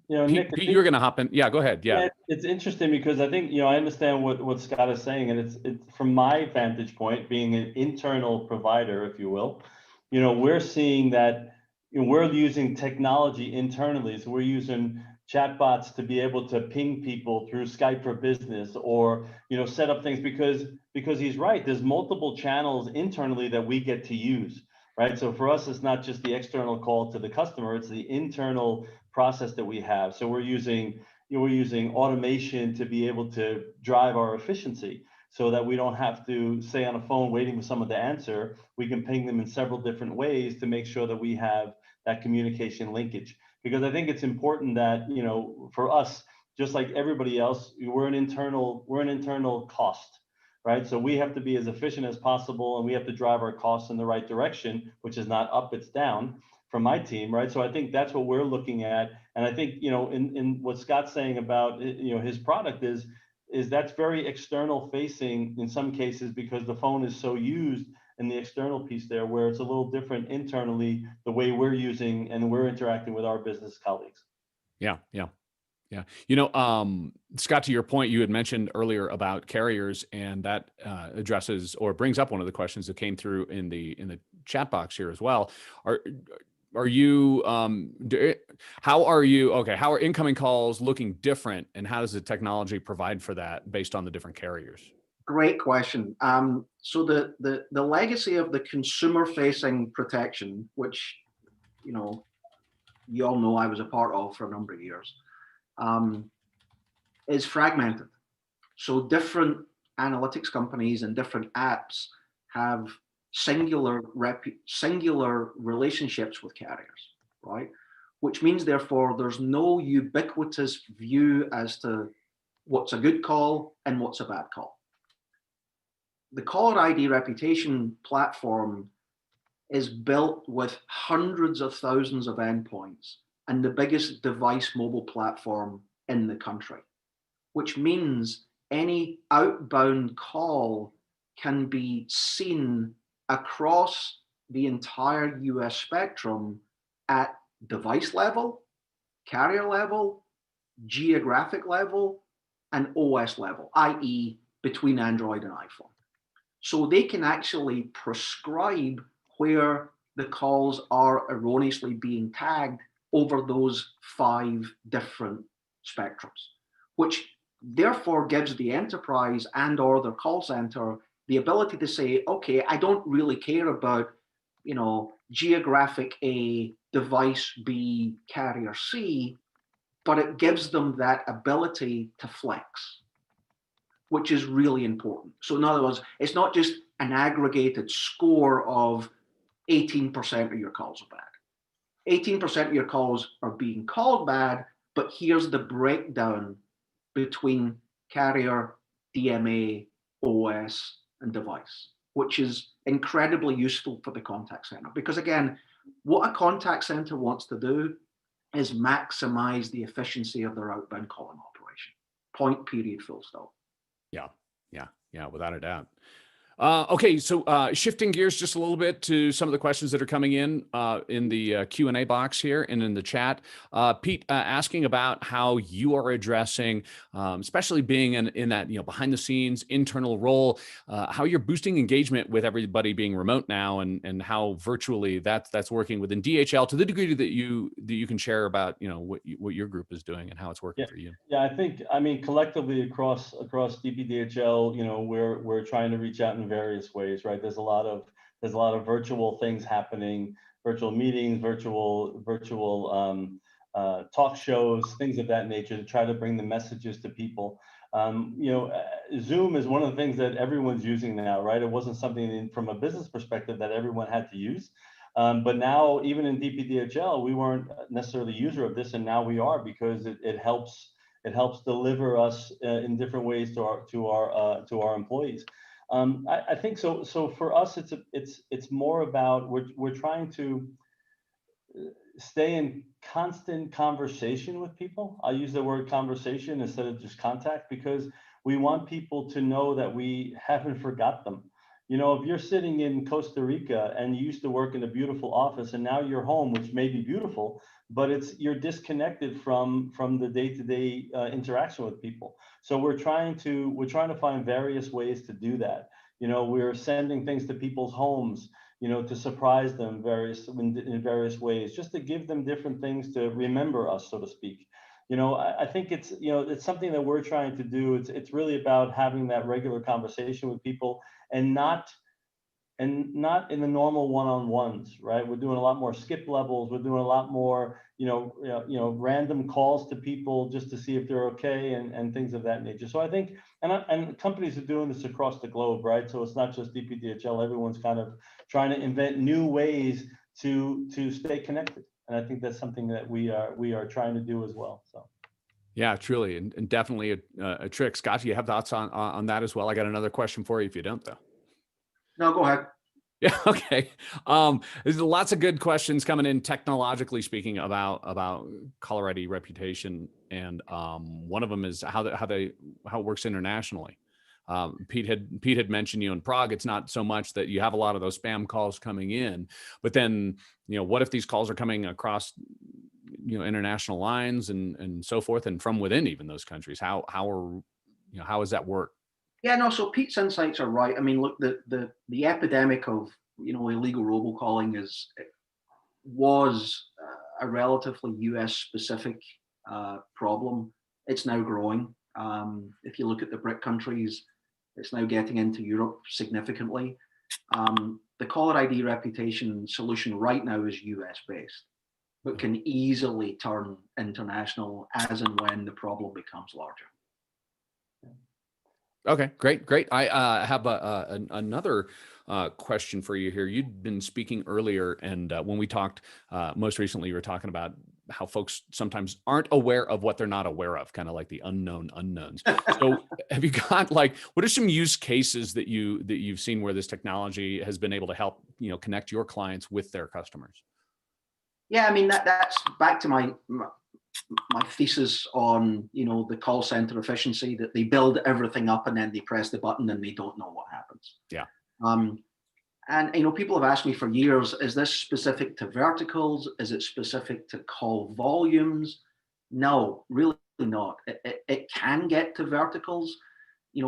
Nick, Pete, you're going to hop in. Yeah, go ahead. Yeah. It's interesting because I think, I understand what Scott is saying, and it's from my vantage point, being an internal provider, if you will, we're seeing that we're using technology internally. So we're using chatbots to be able to ping people through Skype for Business, or set up things because he's right. There's multiple channels internally that we get to use, right? So for us, it's not just the external call to the customer, it's the internal process that we have. So we're using automation to be able to drive our efficiency so that we don't have to stay on a phone waiting for someone to answer. We can ping them in several different ways to make sure that we have that communication linkage. Because I think it's important that, for us, just like everybody else, we're an internal cost, right? So we have to be as efficient as possible, and we have to drive our costs in the right direction, which is not up, it's down from my team, right? So I think that's what we're looking at. And I think, in what Scott's saying about, his product is that's very external facing in some cases, because the phone is so used in the external piece there, where it's a little different internally, the way we're using and we're interacting with our business colleagues. Yeah. Scott, to your point, you had mentioned earlier about carriers, and that addresses or brings up one of the questions that came through in the chat box here as well. How are incoming calls looking different, and how does the technology provide for that based on the different carriers? Great question. So the legacy of the consumer-facing protection, which you all know I was a part of for a number of years, is fragmented. So different analytics companies and different apps have singular relationships with carriers, right? Which means, therefore, there's no ubiquitous view as to what's a good call and what's a bad call. The caller ID reputation platform is built with hundreds of thousands of endpoints and the biggest device mobile platform in the country, which means any outbound call can be seen across the entire US spectrum at device level, carrier level, geographic level, and OS level, i.e. between Android and iPhone. So they can actually prescribe where the calls are erroneously being tagged over those 5 different spectrums, which therefore gives the enterprise and or the call center the ability to say, okay, I don't really care about, geographic A, device B, carrier C, but it gives them that ability to flex, which is really important. So in other words, it's not just an aggregated score of 18% of your calls are bad. 18% of your calls are being called bad, but here's the breakdown between carrier, DMA, OS, and device, which is incredibly useful for the contact center. Because again, what a contact center wants to do is maximize the efficiency of their outbound calling operation. Point, period, full stop. Yeah, without a doubt. Okay, so shifting gears just a little bit to some of the questions that are coming in the Q&A box here and in the chat. Pete, asking about how you are addressing, especially being in that behind the scenes internal role, how you're boosting engagement with everybody being remote now, and how virtually that's working within DHL to the degree that you can share about what your group is doing and how it's working for you. Yeah, I mean collectively across DPDHL, we're trying to reach out in various ways, right? There's a lot of virtual things happening, virtual meetings, virtual talk shows, things of that nature, to try to bring the messages to people. Zoom is one of the things that everyone's using now, right? It wasn't something from a business perspective that everyone had to use. But now, even in DPDHL, we weren't necessarily a user of this, and now we are, because it helps deliver us in different ways to our employees. I think so. So for us, it's more about we're trying to stay in constant conversation with people. I use the word conversation instead of just contact, because we want people to know that we haven't forgot them. If you're sitting in Costa Rica and you used to work in a beautiful office, and now you're home, which may be beautiful, but you're disconnected from the day-to-day interaction with people. So we're trying to find various ways to do that. We're sending things to people's homes, to surprise them in various ways, just to give them different things to remember us, so to speak. I think it's something that we're trying to do. It's really about having that regular conversation with people, and not and not in the normal one-on-ones, right? We're doing a lot more skip levels. We're doing a lot more, random calls to people just to see if they're okay and things of that nature. So I think, and companies are doing this across the globe, right? So it's not just DPDHL. Everyone's kind of trying to invent new ways to stay connected. And I think that's something that we are trying to do as well. So. Yeah, truly, and definitely a trick. Scott, do you have thoughts on that as well? I got another question for you if you don't, though. No, go ahead. Yeah. Okay. There's lots of good questions coming in, technologically speaking, about caller ID reputation, and one of them is how it works internationally. Pete had mentioned, in Prague, it's not so much that you have a lot of those spam calls coming in, but then what if these calls are coming across international lines and so forth, and from within even those countries? How does that work? Yeah, no, so Pete's insights are right. I mean, look, the epidemic of, illegal robocalling was a relatively US specific problem. It's now growing. If you look at the BRIC countries, it's now getting into Europe significantly. The caller ID reputation solution right now is US based, but can easily turn international as and when the problem becomes larger. Okay, great. I have another question for you here. You'd been speaking earlier, and when we talked most recently, you were talking about how folks sometimes aren't aware of what they're not aware of, kind of like the unknown unknowns. So have you got, what are some use cases that you've seen where this technology has been able to help, connect your clients with their customers? Yeah, I mean, that's back to my thesis on, the call center efficiency, that they build everything up and then they press the button and they don't know what happens. Yeah. And people have asked me for years, is this specific to verticals? Is it specific to call volumes? No, really not. It can get to verticals.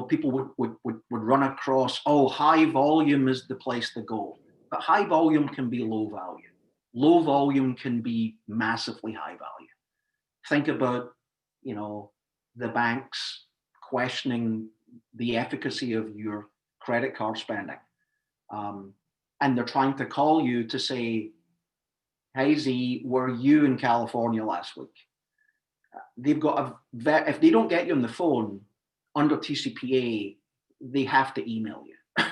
People would run across, high volume is the place to go. But high volume can be low value. Low volume can be massively high value. Think about, the banks questioning the efficacy of your credit card spending. And they're trying to call you to say, hey Z, were you in California last week? They've got if they don't get you on the phone under TCPA, they have to email you,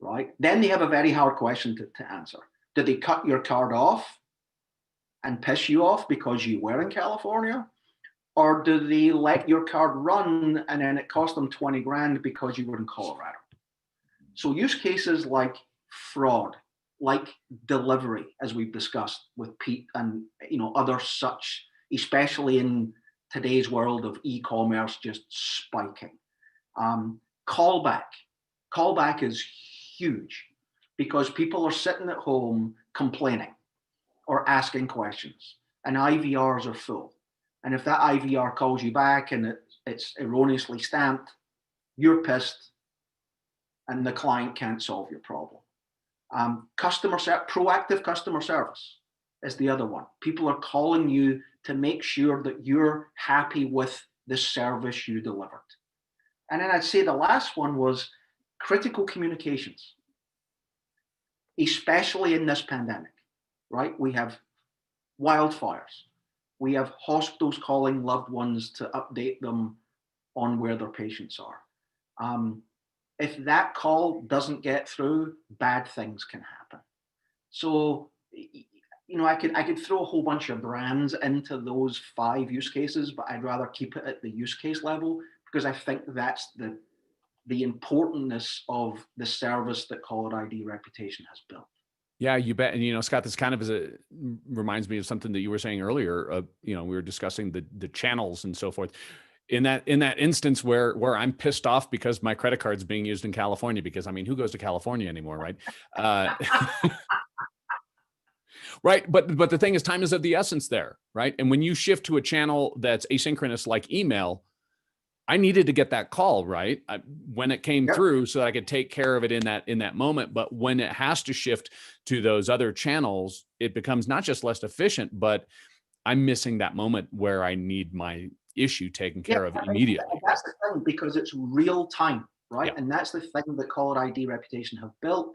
right? Then they have a very hard question to answer. Did they cut your card off and piss you off because you were in California? Or do they let your card run and then it cost them 20 grand because you were in Colorado? So use cases like fraud, like delivery, as we've discussed with Pete and other such, especially in today's world of e-commerce just spiking. Callback is huge because people are sitting at home complaining or asking questions, and IVRs are full. And if that IVR calls you back and it's erroneously stamped, you're pissed and the client can't solve your problem. Proactive customer service is the other one. People are calling you to make sure that you're happy with the service you delivered. And then I'd say the last one was critical communications, especially in this pandemic, right? We have wildfires. We have hospitals calling loved ones to update them on where their patients are. If that call doesn't get through, bad things can happen. So, I could throw a whole bunch of brands into those 5 use cases, but I'd rather keep it at the use case level because I think that's the importance of the service that caller ID reputation has built. Yeah, you bet. And, Scott, this kind of reminds me of something that you were saying earlier. We were discussing the channels and so forth. In that instance where I'm pissed off because my credit card's being used in California, because who goes to California anymore, right? Right. But the thing is, time is of the essence there, right? And when you shift to a channel that's asynchronous like email, I needed to get that call, right? When it came through so that I could take care of it in that moment. But when it has to shift to those other channels, it becomes not just less efficient, but I'm missing that moment where I need my issue taken care of immediately. That's the thing, because it's real time, right? Yeah. And that's the thing that caller ID reputation have built.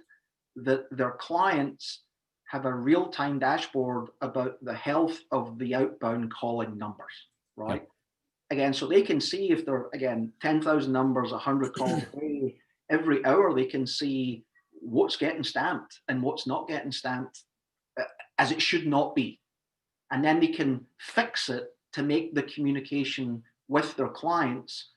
that their clients have a real-time dashboard about the health of the outbound calling numbers, right? Yep. Again, so they can see if they're, again, 10,000 numbers, 100 calls a day, every hour they can see what's getting stamped and what's not getting stamped as it should not be. And then they can fix it to make the communication with their clients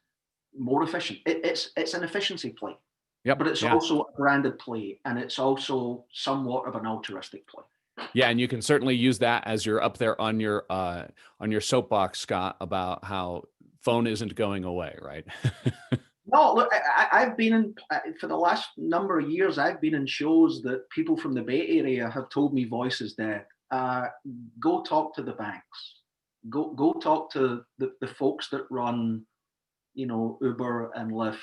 more efficient. It's an efficiency play. Yep. But it's also a branded play, and it's also somewhat of an altruistic play. Yeah, and you can certainly use that as you're up there on your soapbox, Scott, about how phone isn't going away, right? No, look, I've been in, for the last number of years, I've been in shows that people from the Bay Area have told me voice is dead. Go talk to the banks. Go talk to the folks that run, Uber and Lyft.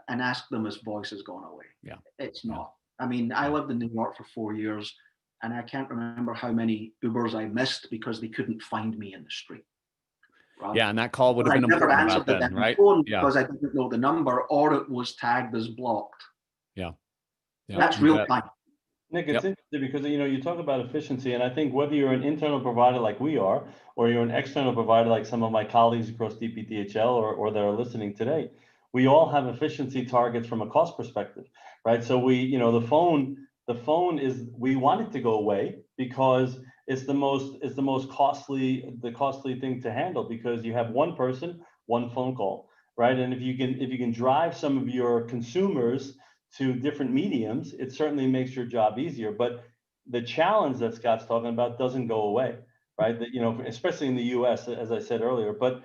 And ask them if voice has gone away. Yeah, it's not. I mean, I lived in New York for 4 years, and I can't remember how many Ubers I missed because they couldn't find me in the street. Right? Yeah, and that call would have been important about then, right? Because I didn't know the number, or it was tagged as blocked. Yeah, that's real time. Nick, it's interesting because you talk about efficiency, and I think whether you're an internal provider like we are, or you're an external provider like some of my colleagues across DPDHL or that are listening today, we all have efficiency targets from a cost perspective, right? So the phone is, we want it to go away because it's the most costly thing to handle, because you have one person, one phone call, right? And if you can drive some of your consumers to different mediums, it certainly makes your job easier. But the challenge that Scott's talking about doesn't go away, right? That, especially in the US, as I said earlier, but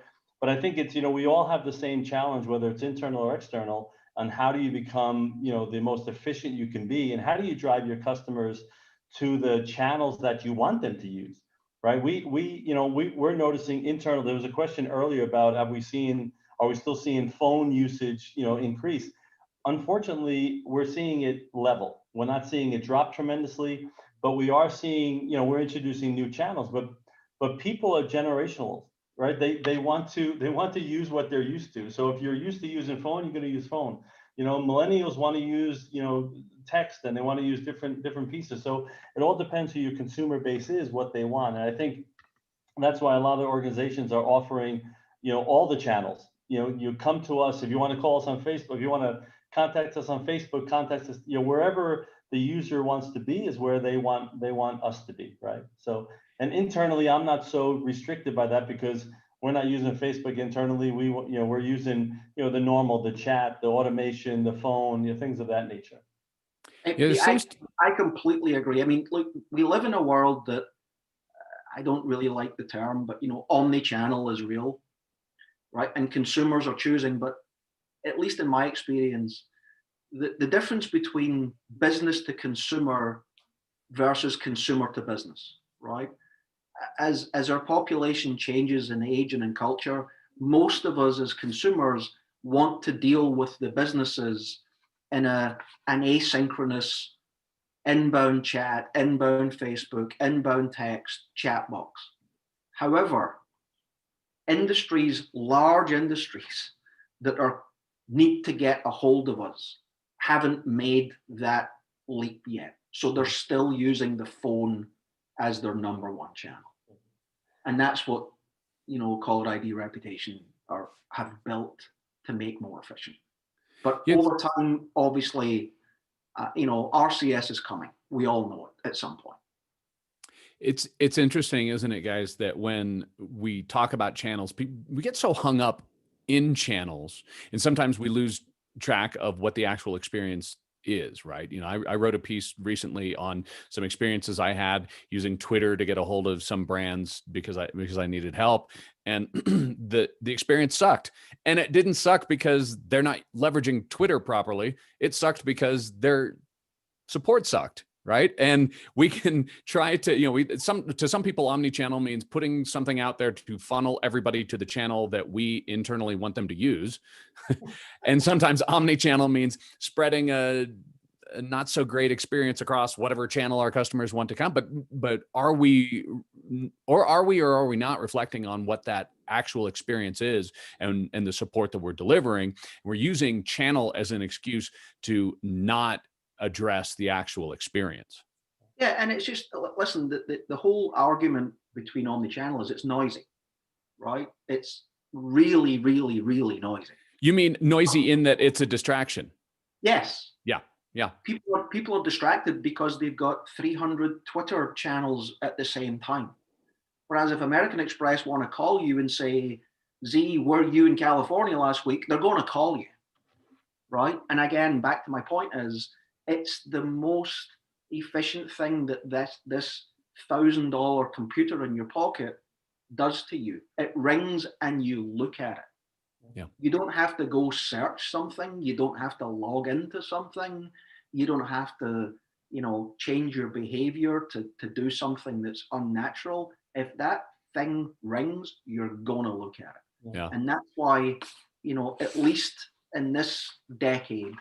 I think it's, we all have the same challenge, whether it's internal or external, on how do you become, the most efficient you can be, and how do you drive your customers to the channels that you want them to use, right? We're noticing internal. There was a question earlier about, are we still seeing phone usage, increase? Unfortunately, we're seeing it level. We're not seeing it drop tremendously, but we are seeing, we're introducing new channels, but people are generational. Right? They want to use what they're used to. So if you're used to using phone, you're going to use phone. Millennials want to use, text, and they want to use different pieces. So it all depends who your consumer base is, what they want. And I think that's why a lot of organizations are offering, all the channels. You come to us if you want to call us on Facebook, if you want to contact us on Facebook, contact us, wherever the user wants to be is where they want us to be, right? So. And internally, I'm not so restricted by that because we're not using Facebook internally. We're using, the normal, the chat, the automation, the phone, things of that nature. I completely agree. I mean, look, we live in a world that I don't really like the term, but omni-channel is real, right? And consumers are choosing, but at least in my experience, the difference between business to consumer versus consumer to business, right? As our population changes in age and in culture, most of us as consumers want to deal with the businesses in an asynchronous inbound chat, inbound Facebook, inbound text chat box. However, large industries that need to get a hold of us haven't made that leap yet. So they're still using the phone as their number one channel. And that's what, caller ID reputation have built to make more efficient. But over time, obviously, RCS is coming. We all know it at some point. It's interesting, isn't it, guys, that when we talk about channels, we get so hung up in channels, and sometimes we lose track of what the actual experience is, right? I wrote a piece recently on some experiences I had using Twitter to get a hold of some brands because I needed help, and the experience sucked. And it didn't suck because they're not leveraging Twitter properly. It sucked because their support sucked, right? And we can try to, to some people, omni-channel means putting something out there to funnel everybody to the channel that we internally want them to use. And sometimes omni-channel means spreading a not so great experience across whatever channel our customers want to come. But are we not reflecting on what that actual experience is and the support that we're delivering? We're using channel as an excuse to not address the actual experience. Yeah, and it's just, listen, the whole argument between omnichannel is it's noisy, right? It's really, really, really noisy. You mean noisy in that it's a distraction? Yes. Yeah, yeah. People are distracted because they've got 300 Twitter channels at the same time. Whereas if American Express want to call you and say, Z, were you in California last week? They're going to call you, right? And again, back to my point is, it's the most efficient thing that this $1,000 computer in your pocket does to you. It rings and you look at it. Yeah. You don't have to go search something. You don't have to log into something. You don't have to, change your behavior to do something that's unnatural. If that thing rings, you're gonna look at it. Yeah. And that's why, at least in this decade,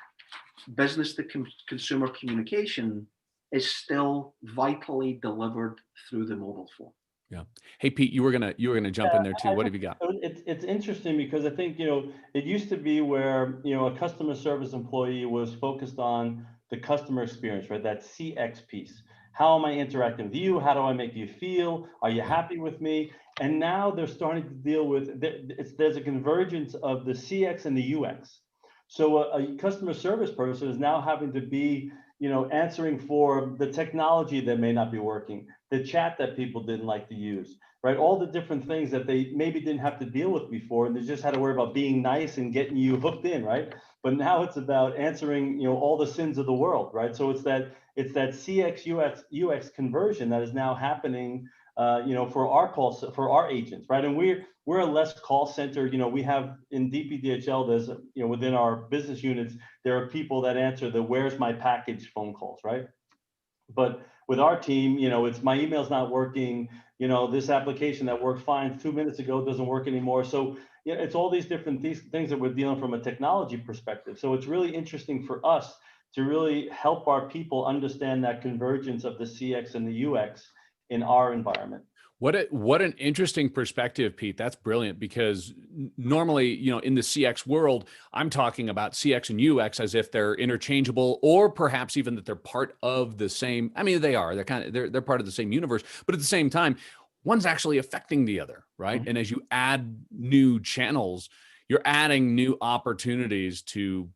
business to consumer communication is still vitally delivered through the mobile phone. Yeah. Hey, Pete, you were gonna jump in there too. What have you got? It's interesting because I think, it used to be where, a customer service employee was focused on the customer experience, right? That CX piece. How am I interacting with you? How do I make you feel? Are you happy with me? And now they're starting to deal with, there's a convergence of the CX and the UX. So a customer service person is now having to be, answering for the technology that may not be working, the chat that people didn't like to use, right? All the different things that they maybe didn't have to deal with before, and they just had to worry about being nice and getting you hooked in, right? But now it's about answering, all the sins of the world, right? So it's that CX UX conversion that is now happening, for our calls, for our agents, right? And we're a less call center. We have in DPDHL, there's, within our business units, there are people that answer the "where's my package" phone calls, right? But with our team, it's my email's not working. This application that worked fine 2 minutes ago doesn't work anymore. So it's all these different things that we're dealing from a technology perspective. So it's really interesting for us to really help our people understand that convergence of the CX and the UX in our environment. What an interesting perspective, Pete. That's brilliant, because normally, in the CX world, I'm talking about CX and UX as if they're interchangeable, or perhaps even that they're part of the same. I mean, they are. They're part of the same universe, but at the same time, one's actually affecting the other, right? Mm-hmm. And as you add new channels, you're adding new opportunities to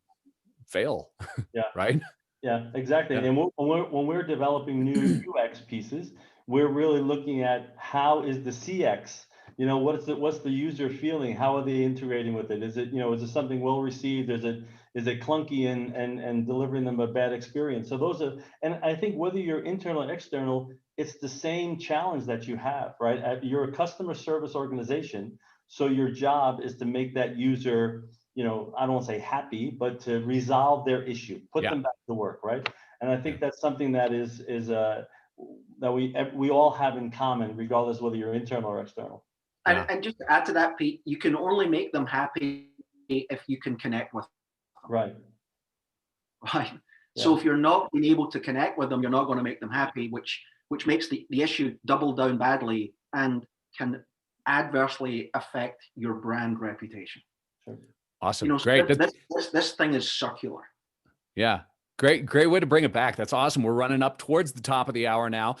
fail. Yeah. Right. Yeah, exactly. Yeah. And when we're developing new UX pieces, we're really looking at how is the CX, what's the user feeling? How are they integrating with it? Is it, is it something well received? Is it clunky and delivering them a bad experience? So those are, and I think whether you're internal or external, it's the same challenge that you have, right? You're a customer service organization. So your job is to make that user, I don't want to say happy, but to resolve their issue, put them back to work, right? And I think that's something that is that we all have in common, regardless whether you're internal or external. And just to add to that, Pete, you can only make them happy if you can connect with them. Right. Right. Yeah. So if you're not being able to connect with them, you're not going to make them happy, which makes the issue double down badly and can adversely affect your brand reputation. Sure. Awesome. Great. This thing is circular. Yeah. Great way to bring it back. That's awesome. We're running up towards the top of the hour now.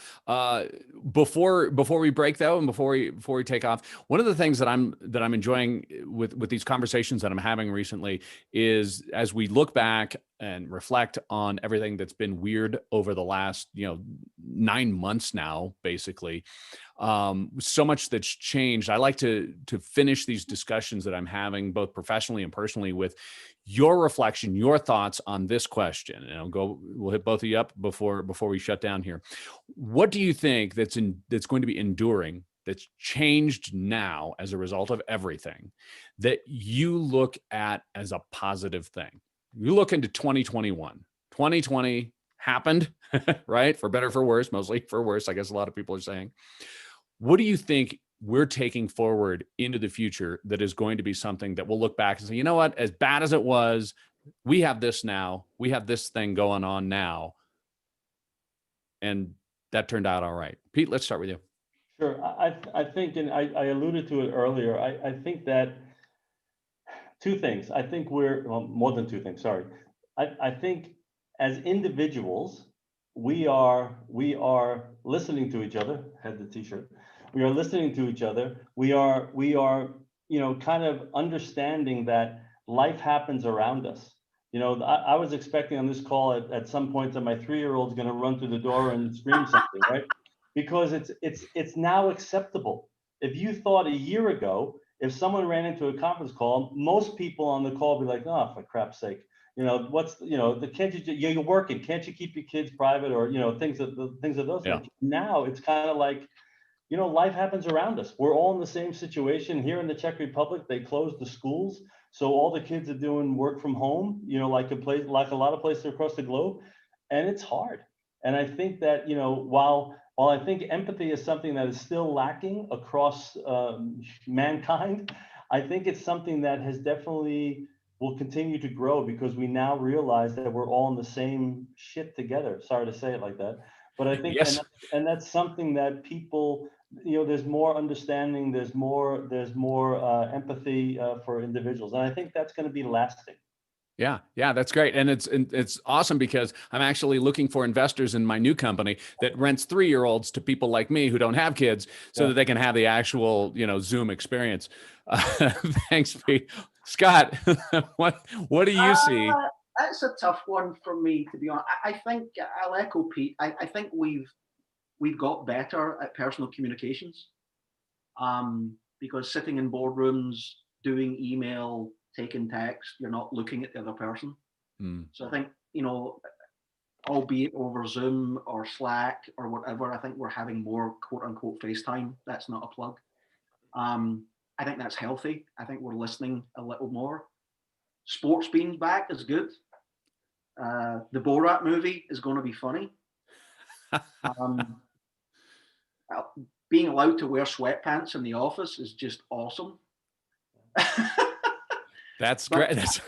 Before we break though, and before we take off, one of the things that I'm enjoying with these conversations that I'm having recently is, as we look back and reflect on everything that's been weird over the last 9 months now, basically, so much that's changed. I like to finish these discussions that I'm having, both professionally and personally, with your reflection, your thoughts on this question. And we'll hit both of you up before we shut down here. What do you think that's going to be enduring, that's changed now as a result of everything, that you look at as a positive thing? You look into 2021. 2020 happened, right? For better, for worse, mostly for worse, I guess a lot of people are saying. What do you think we're taking forward into the future that is going to be something that we'll look back and say, you know what, as bad as it was, we have this now, we have this thing going on now, and that turned out all right? Pete, let's start with you. Sure. I think, and I alluded to it earlier, I think that two things. I think more than two things, sorry. I think as individuals, we are listening to each other. Had the t-shirt. We are listening to each other. We are, you know, kind of understanding that life happens around us. You know, I was expecting on this call at some point that my 3-year-old's going to run through the door and scream something, right? Because it's now acceptable. If you thought a year ago, if someone ran into a conference call, most people on the call would be like, oh, for crap's sake, you know, you're working, can't you keep your kids private, or, you know, things of those nature. Now it's kind of like, you know, life happens around us. We're all in the same situation. Here in the Czech Republic, they closed the schools. So all the kids are doing work from home, you know, like a lot of places across the globe. And it's hard. And I think that, you know, while I think empathy is something that is still lacking across mankind, I think it's something that has definitely will continue to grow, because we now realize that we're all in the same shit together. Sorry to say it like that. But I think, yes. and that's something that people, you know, there's more understanding, there's more empathy for individuals. And I think that's going to be lasting. Yeah, that's great. And it's awesome, because I'm actually looking for investors in my new company that rents 3-year-olds to people like me who don't have kids, so that they can have the actual, you know, Zoom experience. Thanks, Pete. Scott, what do you see? That's a tough one for me, to be honest. I think I'll echo Pete. I think we've got better at personal communications, because sitting in boardrooms, doing email, taking text, you're not looking at the other person. So I think, you know, albeit over Zoom or Slack or whatever, I think we're having more quote unquote FaceTime. That's not a plug. I think that's healthy. I think we're listening a little more. Sports being back is good. The Borat movie is going to be funny. Being allowed to wear sweatpants in the office is just awesome. That's great. That's,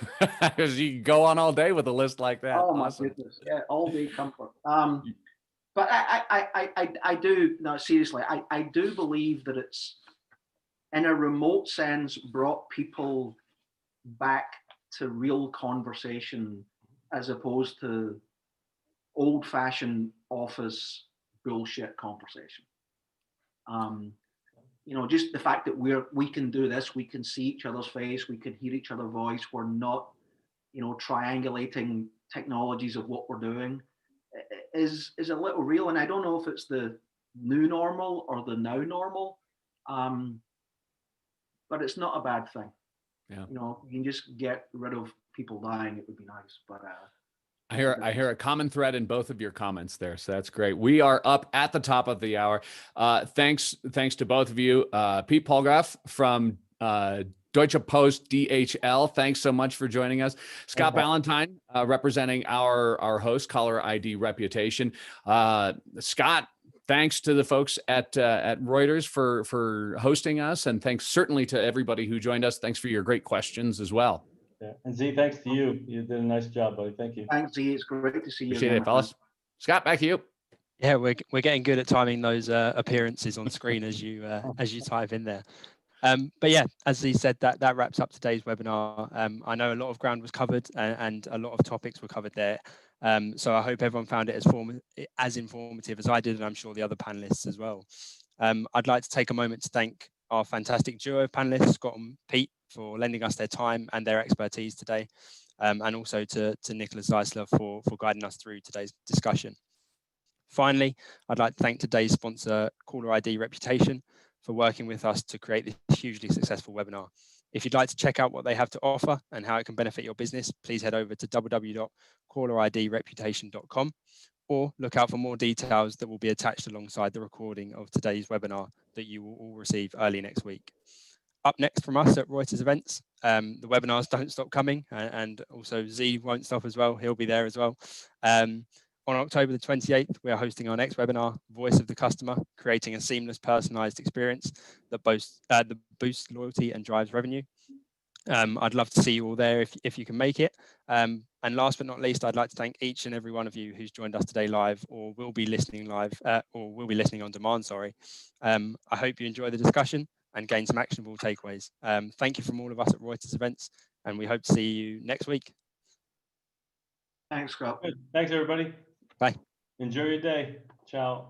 you can go on all day with a list like that. Oh my Awesome. goodness! Yeah, all day comfort. But I do, no, seriously, I do believe that it's, in a remote sense, brought people back to real conversation, as opposed to old-fashioned office bullshit conversation. You know, just the fact that we can do this, we can see each other's face, we can hear each other's voice. We're not, you know, triangulating technologies of what we're doing, is a little real. And I don't know if it's the new normal or the now normal, but it's not a bad thing. Yeah. You know, you can just get rid of people dying. It would be nice, but I hear a common thread in both of your comments there, so that's great. We are up at the top of the hour. Thanks to both of you. Pete Poul-Graf from Deutsche Post DHL. Thanks so much for joining us. Scott Ballantyne, representing our host, Caller ID Reputation. Scott, thanks to the folks at Reuters for hosting us, and thanks certainly to everybody who joined us. Thanks for your great questions as well. Yeah. And Z, thanks to you. You did a nice job, buddy. Thank you. Thanks, Z. It's great to see you. Appreciate it, fellas. Scott, back to you. Yeah, we're getting good at timing those appearances on screen as you type in there. But yeah, as he said, that wraps up today's webinar. I know a lot of ground was covered and a lot of topics were covered there. So I hope everyone found it as informative as I did, and I'm sure the other panelists as well. I'd like to take a moment to thank our fantastic duo of panelists, Scott and Pete, for lending us their time and their expertise today, and also to Nicholas Zeisler for guiding us through today's discussion. Finally, I'd like to thank today's sponsor, Caller ID Reputation, for working with us to create this hugely successful webinar. If you'd like to check out what they have to offer and how it can benefit your business, please head over to www.calleridreputation.com, or look out for more details that will be attached alongside the recording of today's webinar that you will all receive early next week. Up next from us at Reuters Events, the webinars don't stop coming, and also Z won't stop as well. He'll be there as well. On October the 28th, we are hosting our next webinar, Voice of the Customer, creating a seamless, personalized experience that boosts loyalty and drives revenue. I'd love to see you all there if you can make it. And last but not least, I'd like to thank each and every one of you who's joined us today live, or will be listening live, or will be listening on demand, sorry. I hope you enjoy the discussion and gain some actionable takeaways. Thank you from all of us at Reuters Events, and we hope to see you next week. Thanks, Scott. Good. Thanks, everybody. Bye. Enjoy your day. Ciao.